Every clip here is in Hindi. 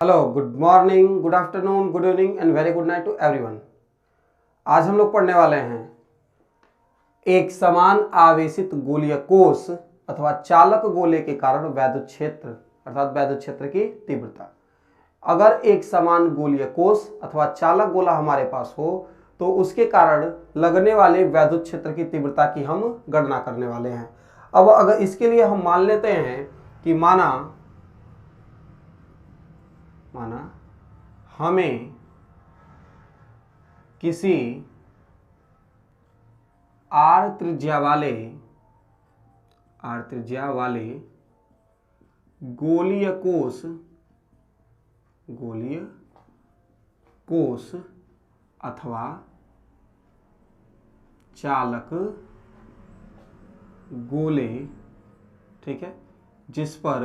Hello, good morning, good afternoon, good evening and very good night to everyone. आज हम लोग पढ़ने वाले हैं एक समान आवेशित गोलीय कोष अथवा चालक गोले के कारण वैद्युत क्षेत्र अर्थात वैद्युत क्षेत्र की तीव्रता। अगर एक समान गोलीय कोष अथवा चालक गोला हमारे पास हो तो उसके कारण लगने वाले वैद्युत क्षेत्र की तीव्रता की हम गणना करने वाले हैं। अब अगर इसके लिए हम मान लेते हैं कि माना हमें किसी आर त्रिज्या वाले गोलीय कोष अथवा चालक गोले, ठीक है, जिस पर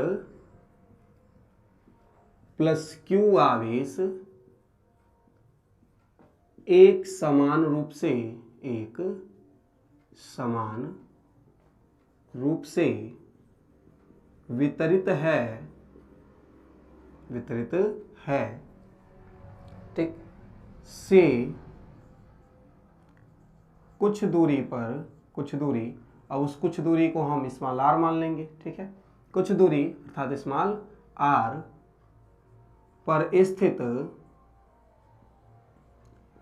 +q आवेश एक समान रूप से वितरित है, ठीक, से कुछ दूरी, अब उस कुछ दूरी को हम स्मॉल r मान लेंगे, ठीक है। कुछ दूरी अर्थात स्मॉल r पर स्थित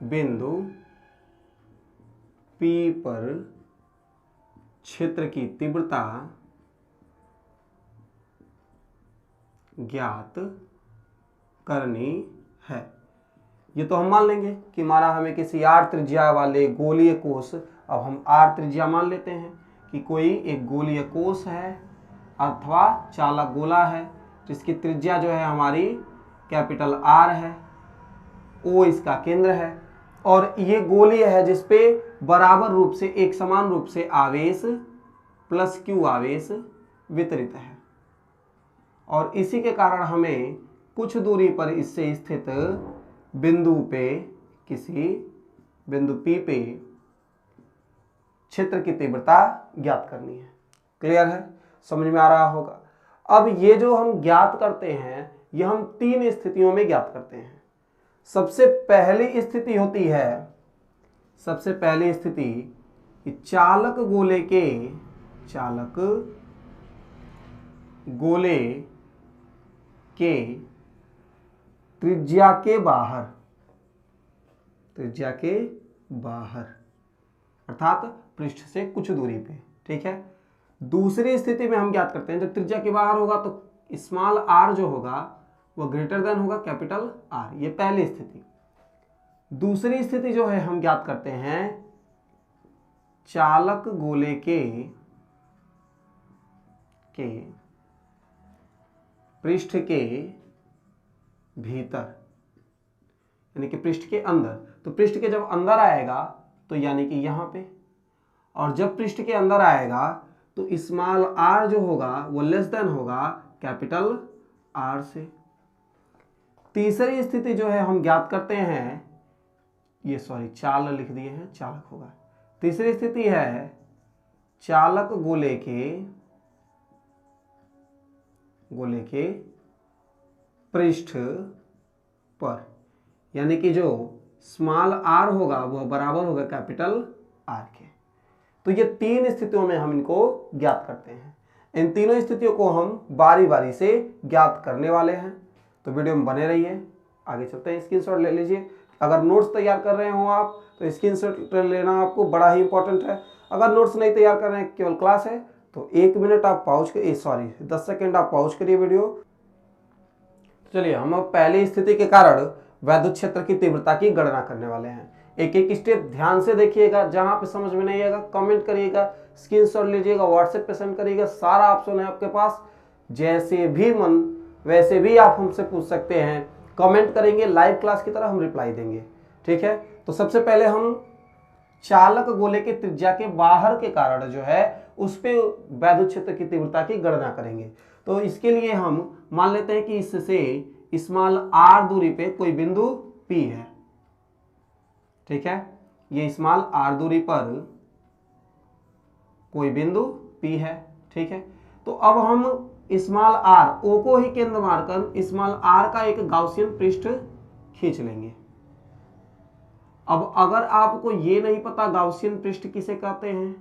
बिंदु P पर क्षेत्र की तीव्रता ज्ञात करनी है। ये तो हम मान लेंगे कि माना हमें किसी r त्रिज्या वाले गोलीय कोष, अब हम r त्रिज्या मान लेते हैं कि कोई एक गोलीय कोष है अथवा चालक गोला है जिसकी त्रिज्या जो है हमारी कैपिटल R है, O इसका केंद्र है और ये गोलीय है जिसपे बराबर रूप से एक समान रूप से आवेश +q आवेश वितरित है और इसी के कारण हमें कुछ दूरी पर इससे स्थित बिंदु पे, किसी बिंदु P पे क्षेत्र की तीव्रता ज्ञात करनी है। क्लियर है? समझ में आ रहा होगा। अब ये जो हम ज्ञात करते हैं ये हम 3 स्थितियों में ज्ञात करते हैं। सबसे पहली स्थिति चालक गोले के त्रिज्या के बाहर अर्थात पृष्ठ से कुछ दूरी पे, ठीक है। दूसरी स्थिति में हम ज्ञात करते हैं जब त्रिज्या के बाहर होगा तो स्मॉल r जो होगा वो ग्रेटर देन होगा कैपिटल R, ये पहली स्थिति। दूसरी स्थिति जो है हम ज्ञात करते हैं चालक गोले के पृष्ठ के भीतर, यानी कि पृष्ठ के अंदर। तो पृष्ठ के जब अंदर आएगा तो यानी कि यहां पे, और जब पृष्ठ के अंदर आएगा तो स्मॉल r जो होगा वो लेस देन होगा कैपिटल R से। तीसरी स्थिति जो है हम ज्ञात करते हैं, ये चाल लिख दिए हैं, चालक होगा। तीसरी स्थिति है चालक गोले के पृष्ठ पर, यानी कि जो स्मॉल r होगा वह बराबर होगा कैपिटल R के। तो ये 3 स्थितियों में हम इनको ज्ञात करते हैं। इन तीनों स्थितियों को हम बारी बारी से ज्ञात करने वाले हैं, तो वीडियो में बने रहिए। आगे चलते हैं, स्क्रीनशॉट ले लीजिए। अगर नोट्स तैयार कर रहे हो आप तो स्क्रीनशॉट लेना आपको बड़ा ही इंपॉर्टेंट है। अगर नोट्स नहीं तैयार कर रहे हैं, केवल क्लास है, तो 1 मिनट आप पॉज करिए, 10 सेकेंड आप पॉज करिए वीडियो। चलिए हम अब पहली स्थिति के कारण वैद्युत क्षेत्र की तीव्रता की गणना करने वाले हैं। एक एक स्टेप ध्यान से देखिएगा, जहां पे समझ में नहीं आएगा कमेंट करिएगा, स्क्रीनशॉट लीजिएगा, व्हाट्सएप पे सेंड करिएगा, सारा ऑप्शन है आपके पास। जैसे भी मन वैसे भी आप हमसे पूछ सकते हैं, कमेंट करेंगे, लाइव क्लास की तरह हम रिप्लाई देंगे, ठीक है। तो सबसे पहले हम चालक गोले के त्रिज्या के बाहर के कारण जो है उस पे वैद्युत क्षेत्र की तीव्रता की गणना करेंगे। तो इसके लिए हम मान लेते हैं कि इससे स्मॉल r दूरी पे कोई बिंदु P है, ठीक है। ये स्मॉल r दूरी पर कोई बिंदु P है, ठीक है। तो अब हम स्मॉल आर, ओ को ही केंद्र मानकर स्मॉल आर का एक गाउसियन पृष्ठ खींच लेंगे। अब अगर आपको ये नहीं पता गाउसियन पृष्ठ किसे कहते हैं,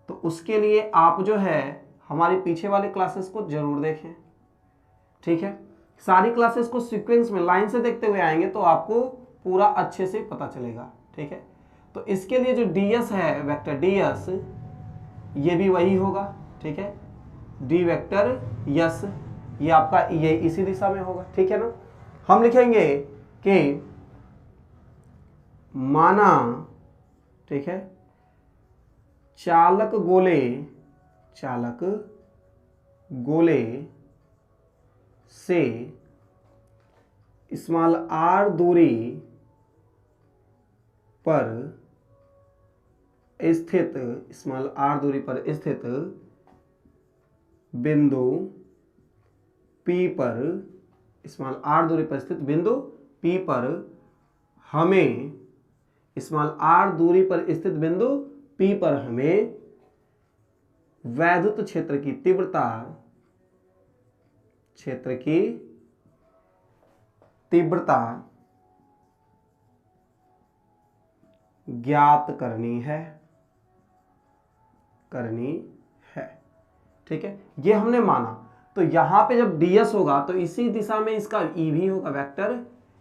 तो उसके लिए आप जो है हमारी पीछे वाले क्लासेस को जरूर देखें, ठीक है। सारी क्लासेस को सीक्वेंस में लाइन से देखते हुए आएंगे तो आपको पूरा अच्छे से पता चलेगा, ठीक है। तो इसके लिए जो ds है वेक्टर ds, ये भी वही होगा, ठीक है। डी वेक्टर यस, ये आपका ये इसी दिशा में होगा, ठीक है ना। हम लिखेंगे कि माना, ठीक है, चालक गोले से स्मॉल आर दूरी पर स्थित बिंदु P पर, स्मॉल आर दूरी पर स्थित बिंदु P पर हमें वैद्युत क्षेत्र की तीव्रता ज्ञात करनी है, ठीक है। ये हमने माना। तो यहां पे जब ds होगा तो इसी दिशा में इसका e भी होगा, वेक्टर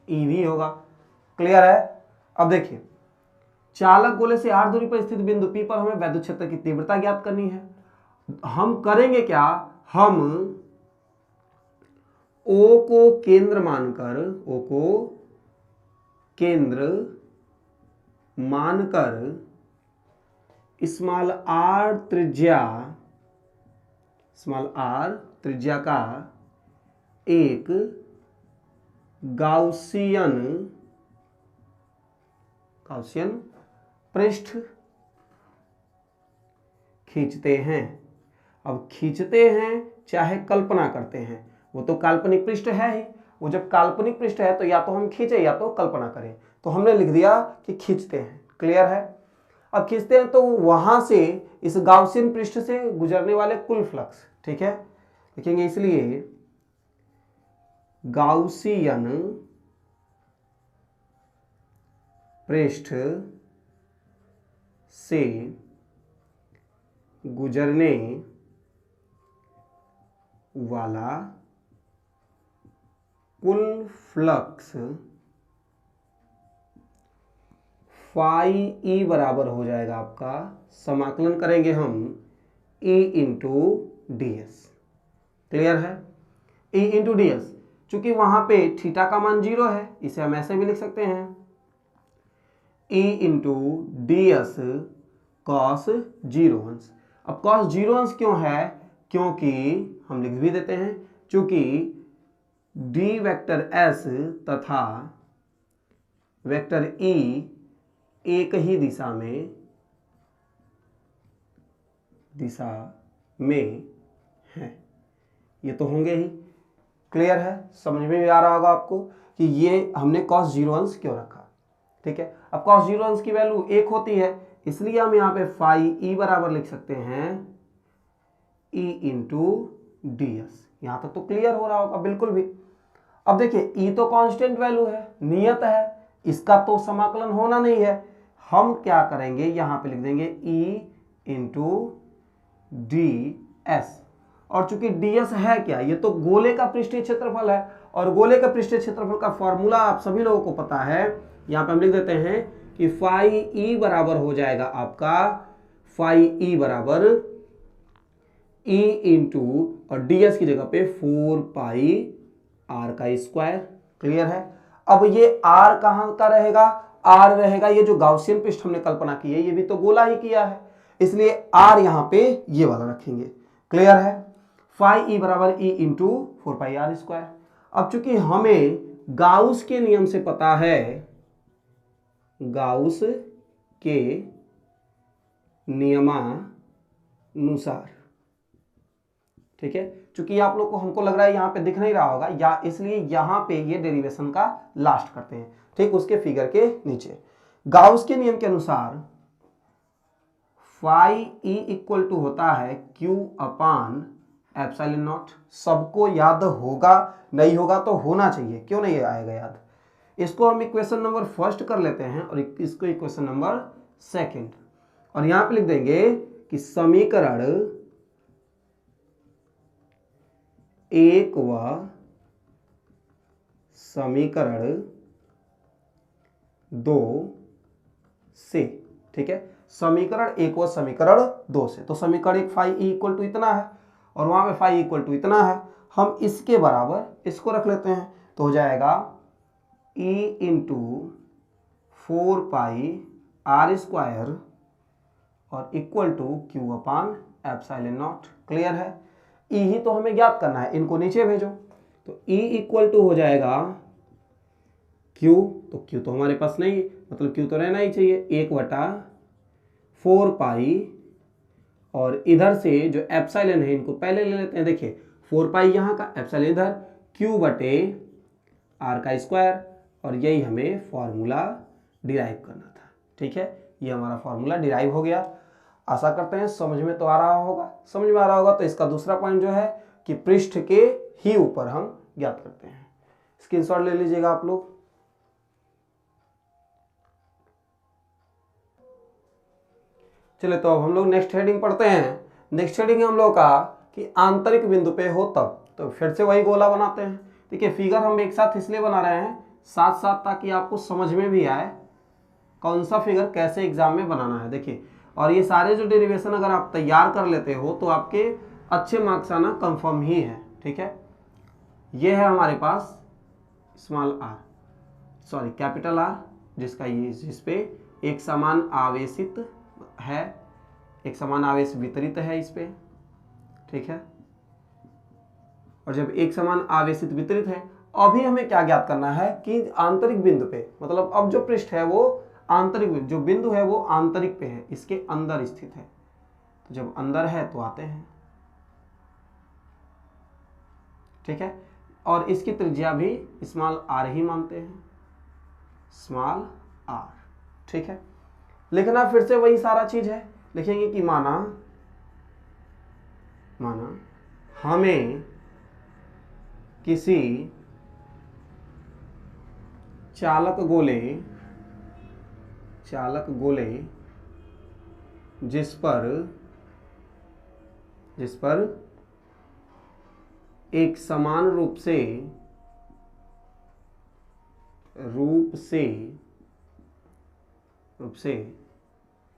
e भी होगा। क्लियर है। अब देखिए, चालक गोले से r दूरी पर स्थित बिंदु P पर हमें वैद्युत क्षेत्र की तीव्रता ज्ञात करनी है। हम करेंगे क्या, हम O को केंद्र मानकर स्मॉल r त्रिज्या का एक गाउसियन पृष्ठ खींचते हैं। अब खींचते हैं चाहे कल्पना करते हैं, वो तो काल्पनिक पृष्ठ है ही। वो जब काल्पनिक पृष्ठ है तो या तो हम खींचे या तो कल्पना करें, तो हमने लिख दिया कि खींचते हैं। क्लियर है। अब खींचते हैं तो वहां से इस गाउसियन पृष्ठ से गुजरने वाले कुल फ्लक्स, ठीक है, लिखेंगे। इसलिए गाउसियन पृष्ठ से गुजरने वाला कुल फ्लक्स फाई ई बराबर हो जाएगा आपका, समाकलन करेंगे हम E into D S. Clear है। E इंटू डी एस, चूंकि वहां पे थीटा का मान 0 है, इसे हम ऐसे भी लिख सकते हैं E into D S cos 0 अब कॉस 0 क्यों है, क्योंकि हम लिख भी देते हैं, चूंकि डी वेक्टर एस तथा वेक्टर E एक ही दिशा में है, ये तो होंगे ही। क्लियर है। समझ में भी आ रहा होगा आपको कि ये हमने cos 0 क्यों रखा, ठीक है। अब cos 0 की वैल्यू 1 होती है, इसलिए हम यहाँ पे फाई ई बराबर लिख सकते हैं E इंटू डी एस। यहां तक तो क्लियर हो रहा होगा बिल्कुल भी। अब देखिए, E तो कांस्टेंट वैल्यू है, नियत है, इसका तो समाकलन होना नहीं है। हम क्या करेंगे, यहां पे लिख देंगे E इंटू डी एस। और चूंकि ds है क्या, ये तो गोले का पृष्ठीय क्षेत्रफल है, और गोले का पृष्ठीय क्षेत्रफल का फॉर्मूला आप सभी लोगों को पता है। यहां पे हम लिख देते हैं कि फाई ई बराबर हो जाएगा आपका, फाई ई बराबर E इंटू और ds की जगह पे 4 पाई r का स्क्वायर। क्लियर है। अब ये r कहां का रहेगा, r रहेगा ये जो गाउसियन पृष्ठ हमने कल्पना की है, ये भी तो गोला ही किया है, इसलिए r यहां पे ये वाला रखेंगे। क्लियर है। फाई ई बराबर E इंटू 4 पाई r स्क्वायर। अब चूंकि हमें गाउस के नियम से पता है, गाउस के नियमानुसार, ठीक है, चूंकि आप लोग को हमको लग रहा है यहां पे दिख नहीं रहा होगा, या इसलिए यहां पे ये डेरिवेशन का लास्ट करते हैं, ठीक, उसके फिगर के नीचे। गाउस के नियम के अनुसार फाई ई इक्वल टू होता है Q अपान एप्सिलॉन नॉट। सबको याद होगा, नहीं होगा तो होना चाहिए, क्यों नहीं आएगा याद। इसको हम इक्वेशन नंबर फर्स्ट कर लेते हैं और इसको इक्वेशन नंबर सेकंड, और यहां पे लिख देंगे कि समीकरण 1 व समीकरण 2 से, ठीक है, समीकरण 1 व समीकरण 2 से। तो समीकरण 1 फाई ई इक्वल टू इतना है और वहां पे फाई इक्वल टू इतना है, हम इसके बराबर इसको रख लेते हैं, तो हो जाएगा e into 4 pi r square और equal to q upon epsilon not. Clear है। ई ही तो हमें ज्ञात करना है, इनको नीचे भेजो। तो ई इक्वल टू हो जाएगा क्यू, तो क्यू तो हमारे पास नहीं, मतलब क्यू तो रहना ही चाहिए, 1/4 पाई, और इधर से जो एप्सिलॉन है इनको पहले ले लेते हैं। देखिए 4 पाई यहाँ का, एप्सिलॉन इधर, क्यू बटे आर का स्क्वायर, और यही हमें फॉर्मूला डिराइव करना था। ठीक है, ये हमारा फॉर्मूला डिराइव हो गया। आशा करते हैं समझ में तो आ रहा होगा। समझ में आ रहा होगा तो इसका दूसरा पॉइंट जो है कि पृष्ठ के ही ऊपर हम ज्ञात करते हैं। स्क्रीनशॉट ले लीजिएगा आप लोग। चलिए तो अब हम लोग नेक्स्ट हेडिंग पढ़ते हैं। नेक्स्ट हेडिंग हम लोग का कि आंतरिक बिंदु पे हो तब, तो फिर से वही गोला बनाते हैं। देखिए फिगर हम एक साथ इसलिए बना रहे हैं साथ साथ ताकि आपको समझ में भी आए कौन सा फिगर कैसे एग्जाम में बनाना है। देखिए, और ये सारे जो डेरिवेशन अगर आप तैयार कर लेते हो तो आपके अच्छे मार्क्स आना कंफर्म ही है। ठीक है, ये है हमारे पास small r, sorry capital r, जिसका ये जिस पे एक समान आवेशित है, एक समान आवेश वितरित है इस पे। ठीक है, और जब एक समान आवेशित वितरित है, अभी हमें क्या ज्ञात करना है कि आंतरिक बिंदु पे, मतलब अब जो पृष्ठ है वो आंतरिक, जो बिंदु है वो आंतरिक पे है, इसके अंदर स्थित है। तो जब अंदर है तो आते हैं। ठीक है, और इसकी त्रिज्या भी स्मॉल आर ही मानते हैं, स्मॉल आर। ठीक है, लिखना फिर से वही सारा चीज है। लिखेंगे कि माना हमें किसी चालक गोले जिस पर एक समान रूप से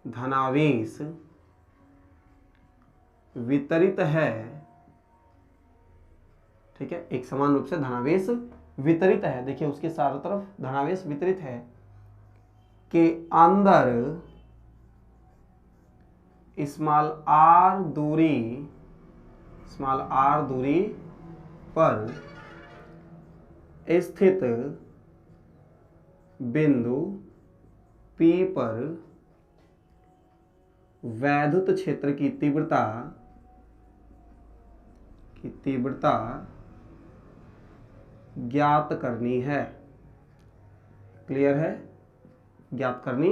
धनावेश वितरित है। ठीक है, एक समान रूप से धनावेश वितरित है, देखिए उसके चारों तरफ धनावेश वितरित है, के अंदर स्मॉल आर दूरी पर स्थित बिंदु P पर वैद्युत क्षेत्र की तीव्रता ज्ञात करनी है। क्लियर है, ज्ञात करनी,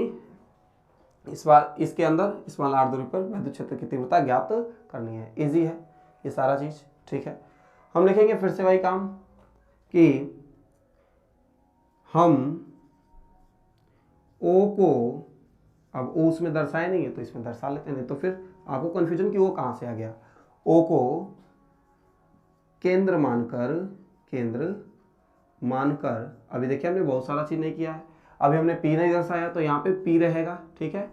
इस बार इसके अंदर स्मॉल आर दूरी पर वैद्युत क्षेत्र की तीव्रता ज्ञात करनी है। इजी है ये सारा चीज। ठीक है, हम लिखेंगे फिर से वही काम कि हम O को, अब O उसमें दर्शाए नहीं है तो इसमें दर्शा लेते हैं, नहीं तो फिर आपको कंफ्यूजन कि वो कहां से आ गया। O को केंद्र मानकर, अभी देखिए हमने बहुत सारा चीज नहीं किया है, अभी हमने P नहीं दर्शाया तो यहाँ पे P रहेगा। ठीक है,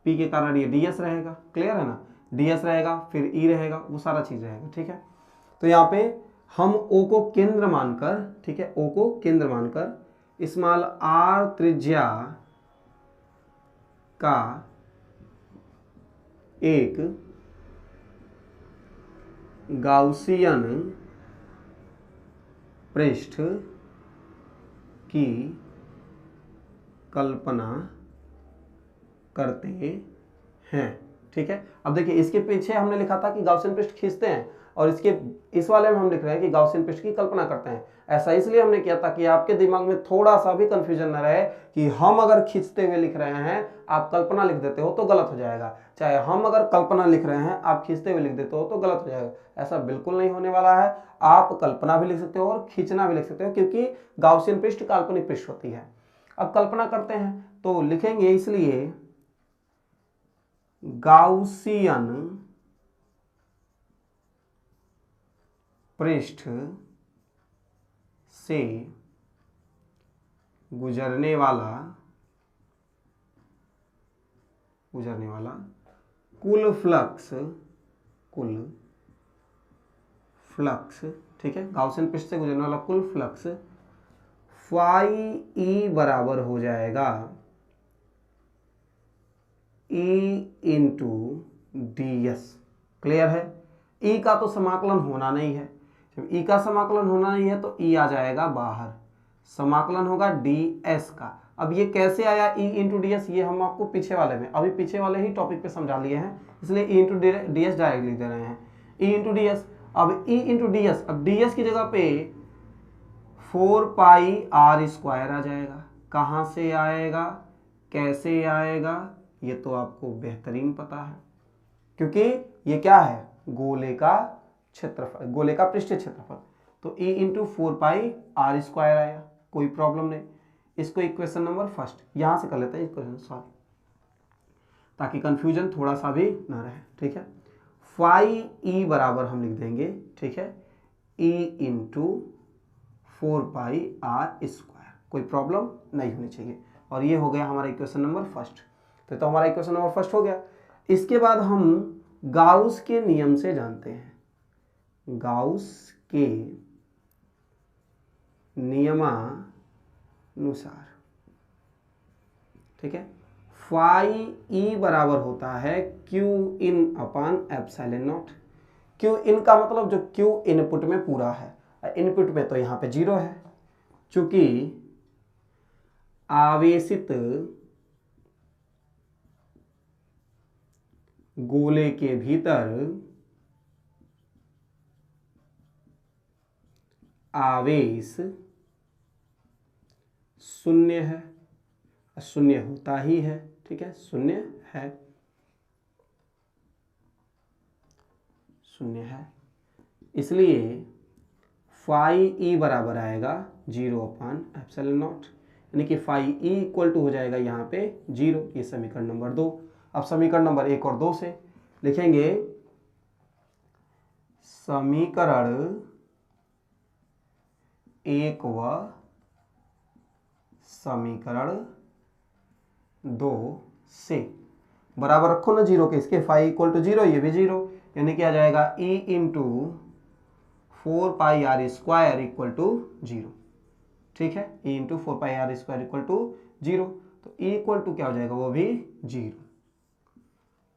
P के कारण ये DS रहेगा। क्लियर है ना, DS रहेगा, फिर E रहेगा, वो सारा चीज रहेगा। ठीक है, तो यहाँ पे हम O को केंद्र मानकर, ठीक है, O को केंद्र मानकर स्मॉल r त्रिज्या का एक गाउसियन पृष्ठ की कल्पना करते हैं। ठीक है। अब देखिए इसके पीछे हमने लिखा था कि गाउसियन पृष्ठ खींचते हैं, और इस वाले में हम लिख रहे हैं कि गाउसियन पृष्ठ की कल्पना करते हैं। ऐसा इसलिए हमने किया था कि आपके दिमाग में थोड़ा सा भी कंफ्यूजन न रहे कि हम अगर खींचते हुए लिख रहे हैं आप कल्पना लिख देते हो तो गलत हो जाएगा, चाहे हम अगर कल्पना लिख रहे हैं आप खींचते हुए लिख देते हो तो गलत हो जाएगा। ऐसा बिल्कुल नहीं होने वाला है। आप कल्पना भी लिख सकते हो और खींचना भी लिख सकते हो, क्योंकि गाउसियन पृष्ठ काल्पनिक पृष्ठ होती है। अब कल्पना करते हैं तो लिखेंगे इसलिए गाउसियन पृष्ठ से गुजरने वाला कुल फ्लक्स, ठीक है, गाउसियन पृष्ठ से गुजरने वाला कुल फ्लक्स फाई ई बराबर हो जाएगा e into D S. Clear है। ई का तो समाकलन होना नहीं है, जब ई का समाकलन होना नहीं है तो ई आ जाएगा बाहर, समाकलन होगा डी एस का। अब ये कैसे आया ई इंटू डी एस, ये हम आपको पीछे वाले ही टॉपिक पे समझा लिए हैं, इसलिए E into D S direct लिख दे रहे हैं। ई इंटू डी एस, अब ई इंटू डी एस, अब डी एस की जगह पे 4 पाई आर स्क्वायर आ जाएगा। कहाँ से आएगा, कैसे आएगा, ये तो आपको बेहतरीन पता है, क्योंकि ये क्या है, गोले का क्षेत्रफल, गोले का पृष्ठीय क्षेत्रफल। तो e into 4 pi r square आया, कोई प्रॉब्लम नहीं। इसको इक्वेशन नंबर फर्स्ट यहां से कर लेते हैं, इक्वेशन सॉल्व, ताकि कंफ्यूजन थोड़ा सा भी ना रहे, ठीक है। फाई ई बराबर हम लिख देंगे, ठीक है, e into 4 pi r square, कोई प्रॉब्लम नहीं होनी चाहिए। और ये हो गया हमारा इक्वेशन नंबर फर्स्ट। तो हमारा इक्वेशन नंबर फर्स्ट हो गया। इसके बाद हम गाउस के नियम से जानते हैं, गाउस के नियमानुसार, ठीक है, फाई ई बराबर होता है q in upon epsilon not. Q in का मतलब जो क्यू इनपुट में पूरा है, इनपुट में तो यहाँ पे 0 है, चूंकि आवेशित गोले के भीतर आवेश शून्य है, शून्य होता ही है, ठीक है, शून्य है, इसलिए फाई ई बराबर आएगा 0 अपान एप्सिलॉन नॉट, यानी कि फाई ई इक्वल टू हो जाएगा यहाँ पे 0। ये समीकरण नंबर 2। अब समीकरण नंबर 1 और 2 से लिखेंगे, समीकरण 1 व समीकरण 2 से बराबर रखो ना 0 के, इसके फाई इक्वल टू 0, ये भी 0, यानी क्या जाएगा e into 4 pi r square equal to 0, ठीक है, e into 4 pi r square equal to 0। तो e इक्वल टू क्या हो जाएगा, वो भी 0।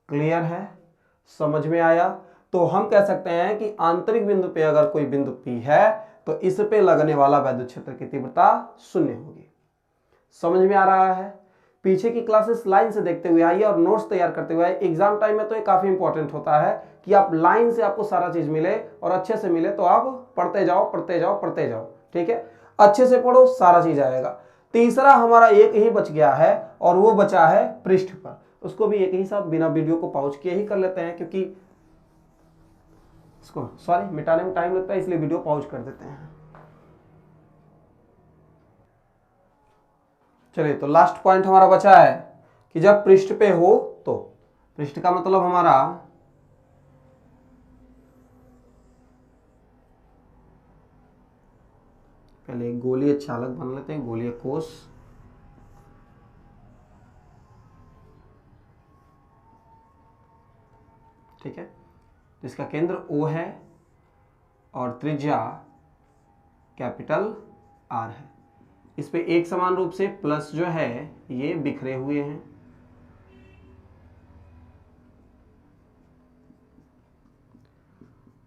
क्लियर है, समझ में आया। तो हम कह सकते हैं कि आंतरिक बिंदु पे अगर कोई बिंदु P है तो इस पे लगने वाला वैद्युत क्षेत्र की तीव्रता 0 होगी। समझ में आ रहा है। पीछे की क्लासेस लाइन से देखते हुए आइए और नोट्स तैयार करते हुए आइए। एग्जाम टाइम में तो ये काफी इंपॉर्टेंट होता है कि आप लाइन से आपको सारा चीज मिले और अच्छे से मिले, तो आप पढ़ते जाओ, ठीक है, अच्छे से पढ़ो, सारा चीज आएगा। तीसरा हमारा एक ही बच गया है और वो बचा है पृष्ठ पर, उसको भी एक ही साथ बिना वीडियो को पॉज किए ही कर लेते हैं, क्योंकि इसको मिटाने में टाइम लगता है, इसलिए वीडियो पॉज कर देते हैं। चलिए, तो लास्ट पॉइंट हमारा बचा है कि जब पृष्ठ पे हो तो, पृष्ठ का मतलब हमारा पहले गोलीय चालक बना लेते हैं, गोलीय कोष, ठीक है, जिसका केंद्र O है और त्रिज्या कैपिटल R है। इस पे एक समान रूप से प्लस जो है ये बिखरे हुए हैं।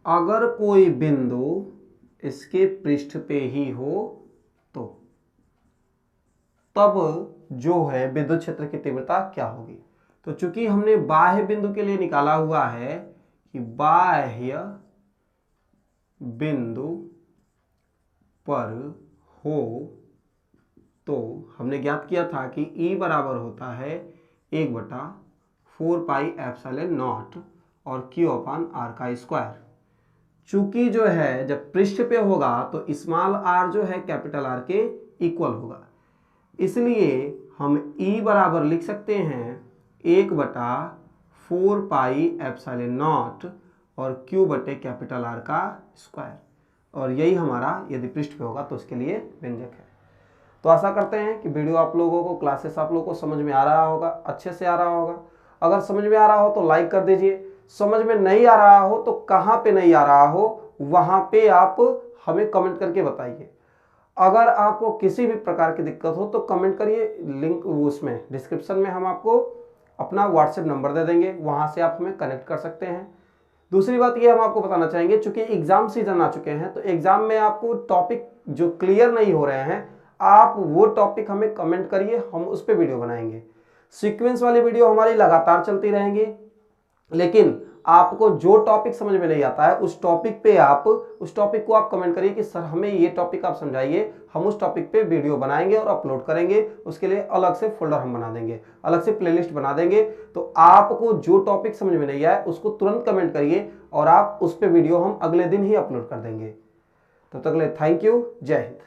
अगर कोई बिंदु इसके पृष्ठ पे ही हो तो तब जो है विद्युत क्षेत्र की तीव्रता क्या होगी। तो चूंकि हमने बाह्य बिंदु के लिए निकाला हुआ है कि बाह्य बिंदु पर हो, तो हमने ज्ञात किया था कि E बराबर होता है 1/4πε0 और Q/r का स्क्वायर। चूंकि जो है जब पृष्ठ पे होगा तो स्मॉल r जो है कैपिटल R के इक्वल होगा, इसलिए हम E बराबर लिख सकते हैं 1/4πε0 और Q बटे कैपिटल R का स्क्वायर। और यही हमारा यदि पृष्ठ पे होगा तो उसके लिए व्यंजक है। तो आशा करते हैं कि वीडियो आप लोगों को, क्लासेस आप लोगों को समझ में आ रहा होगा, अच्छे से आ रहा होगा। अगर समझ में आ रहा हो तो लाइक कर दीजिए, समझ में नहीं आ रहा हो तो कहाँ पे नहीं आ रहा हो वहाँ पे आप हमें कमेंट करके बताइए। अगर आपको किसी भी प्रकार की दिक्कत हो तो कमेंट करिए, लिंक उसमें डिस्क्रिप्शन में हम आपको अपना व्हाट्सएप नंबर दे देंगे, वहाँ से आप हमें कनेक्ट कर सकते हैं। दूसरी बात ये हम आपको बताना चाहेंगे, चूंकि एग्जाम सीजन आ चुके हैं तो एग्जाम में आपको टॉपिक जो क्लियर नहीं हो रहे हैं, आप वो टॉपिक हमें कमेंट करिए, हम उस पर वीडियो बनाएंगे। सीक्वेंस वाली वीडियो हमारी लगातार चलती रहेंगी, लेकिन आपको जो टॉपिक समझ में नहीं आता है उस टॉपिक को आप कमेंट करिए कि सर हमें ये टॉपिक आप समझाइए, हम उस टॉपिक पे वीडियो बनाएंगे और अपलोड करेंगे। उसके लिए अलग से फोल्डर हम बना देंगे, अलग से प्लेलिस्ट बना देंगे। तो आपको जो टॉपिक समझ में नहीं आए उसको तुरंत कमेंट करिए और आप उस पर वीडियो हम अगले दिन ही अपलोड कर देंगे। तब तक के लिए थैंक यू, जय हिंद।